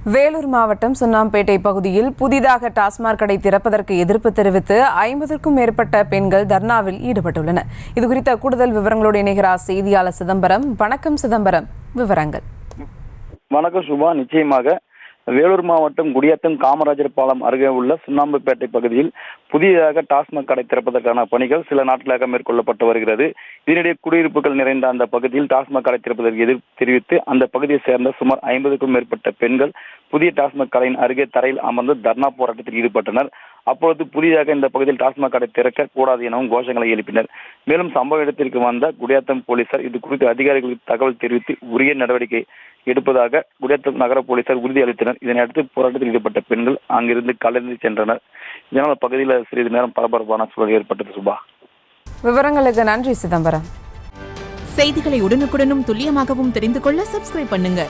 வேலூர் மாவட்டம் சுண்ணாம்பேட்டை பகுதியில் புதிதாக டாஸ்மாக் கடை திறப்பதற்கு எதிர்ப்பு தெரிவித்து 50க்கும் மேற்பட்ட பெண்கள் தர்ணாவில் ஈடுபட்டுள்ளனர். இதுகுறித்த கூடுதல் விவரங்களோடு இணைகிறார் செய்தியாளர் சிதம்பரம். வணக்கம் சிதம்பரம், விவரங்கள். வணக்கம் சுபா. நிச்சயமாக வேலூர் மாவட்டம் குடியாத்தம் காமராஜர் பாலம் அருகே உள்ள சுண்ணாம்புப்பேட்டை பகுதியில் புதிதாக டாஸ்மாக் கடை திறப்பதற்கான பணிகள் சில நாட்களாக மேற்கொள்ளப்பட்டு வருகிறது. இதனிடையே குடியிருப்புகள் நிறைந்த அந்த பகுதியில் டாஸ்மாக் கடை திறப்பதற்கு எதிர்ப்பு தெரிவித்து அந்த பகுதியை சேர்ந்த சுமார் 50க்கும் மேற்பட்ட பெண்கள் புதிய டாஸ்மாக் கடையின் அருகே தரையில் அமர்ந்து தர்ணா போராட்டத்தில் ஈடுபட்டனர். அப்பொழுது புதிதாக இந்த பகுதியில் டாஸ்மாக் கடை திறக்க கூடாது எனவும் கோஷங்களை எழுப்பினர். மேலும் சம்பவ இடத்திற்கு வந்த குடியாத்தம் போலீசார் இது குறித்து அதிகாரிகளுக்கு தகவல் தெரிவித்து உரிய நடவடிக்கை எடுப்பதாக குடியாத்தம் நகர போலீசார் உறுதியளித்தனர். இதனையடுத்து போராட்டத்தில் ஈடுபட்ட பெண்கள் அங்கிருந்து கலைந்து சென்றனர். இதனால் பகுதியில் சிறிது நேரம் பரபரப்பான சூழல் ஏற்பட்டது. சுபா, விவரங்களுக்கு நன்றி சிதம்பரம். செய்திகளை உடனுக்குடனும் துல்லியமாகவும் தெரிந்து கொள்ள சப்ஸ்கிரைப் பண்ணுங்க.